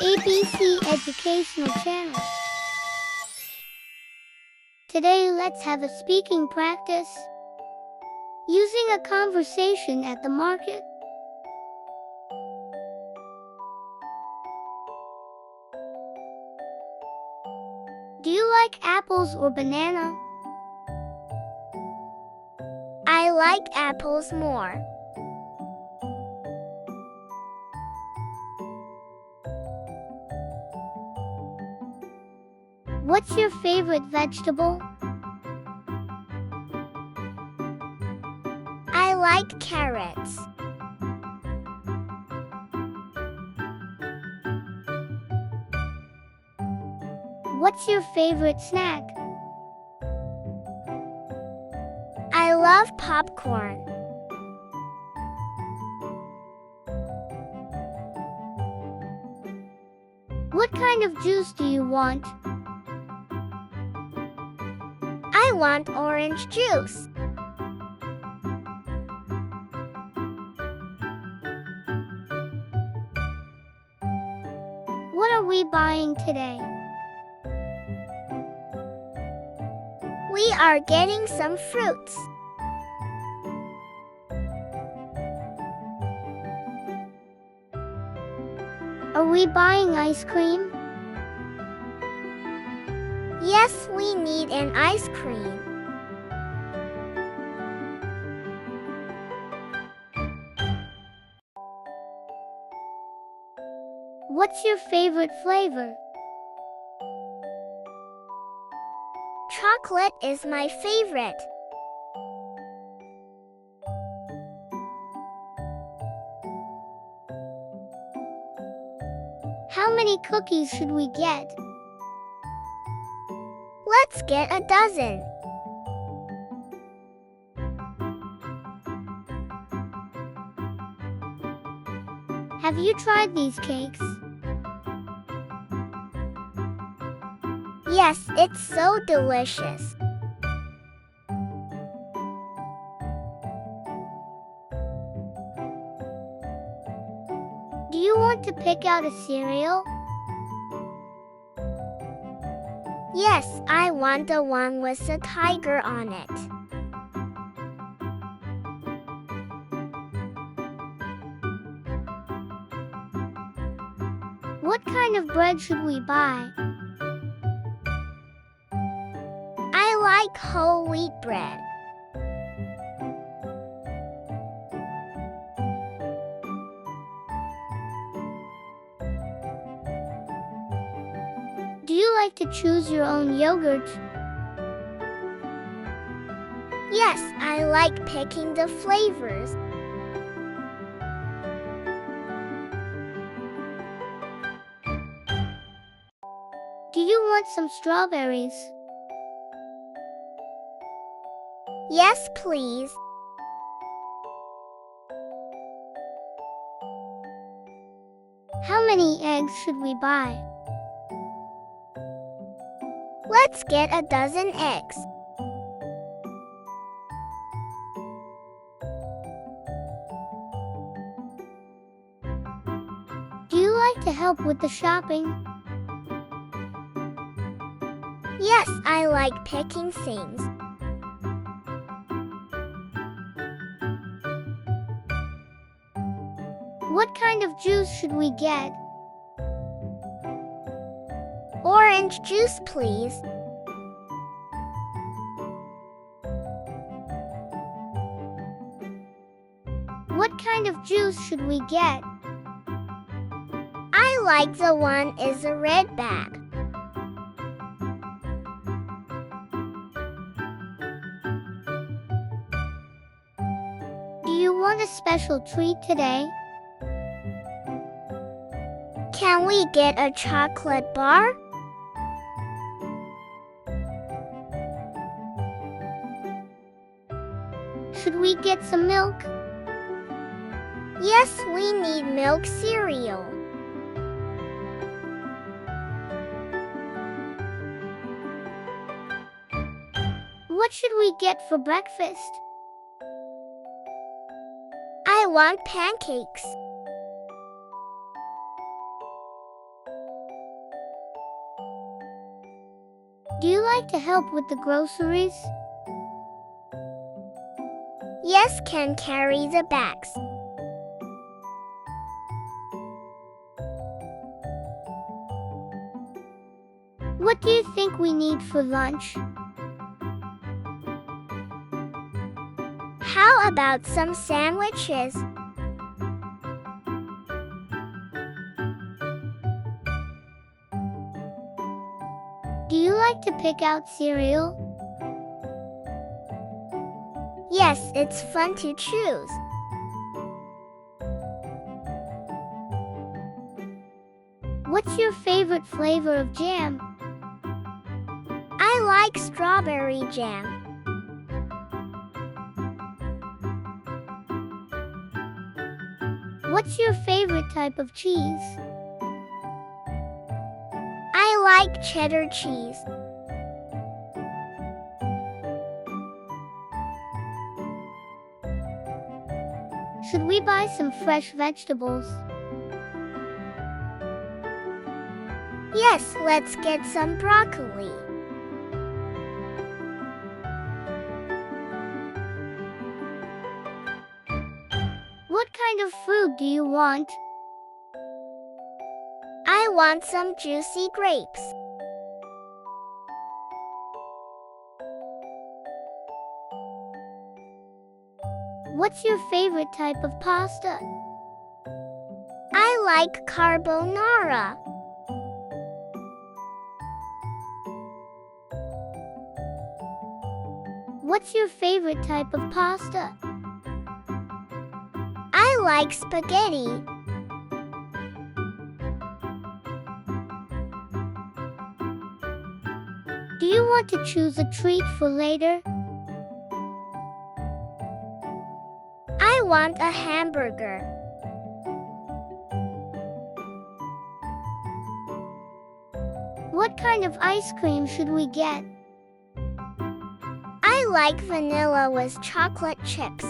ABC Educational Channel. Today let's have a speaking practice using a conversation at the market. Do you like apples or banana? I like apples more. What's your favorite vegetable? I like carrots. What's your favorite snack? I love popcorn. What kind of juice do you want? I want orange juice. What are we buying today? We are getting some fruits. Are we buying ice cream? Yes, we need an ice cream. What's your favorite flavor? Chocolate is my favorite. How many cookies should we get? Let's get a dozen. Have you tried these cakes? Yes, it's so delicious. Do you want to pick out a cereal? Yes, I want the one with the tiger on it. What kind of bread should we buy? I like whole wheat bread. Do you like to choose your own yogurt? Yes, I like picking the flavors. Do you want some strawberries? Yes, please. How many eggs should we buy? Let's get a dozen eggs. Do you like to help with the shopping? Yes, I like picking things. What kind of juice should we get? Orange juice, please. What kind of juice should we get? I like the one in the red bag. Do you want a special treat today? Can we get a chocolate bar? Should we get some milk? Yes, we need milk cereal. What should we get for breakfast? I want pancakes. Do you like to help with the groceries? Yes, can carry the bags. What do you think we need for lunch? How about some sandwiches? Do you like to pick out cereal? Yes, it's fun to choose. What's your favorite flavor of jam? I like strawberry jam. What's your favorite type of cheese? I like cheddar cheese. Should we buy some fresh vegetables? Yes, let's get some broccoli. What kind of fruit do you want? I want some juicy grapes. What's your favorite type of pasta? I like carbonara. What's your favorite type of pasta? I like spaghetti. Do you want to choose a treat for later? I want a hamburger. What kind of ice cream should we get? I like vanilla with chocolate chips.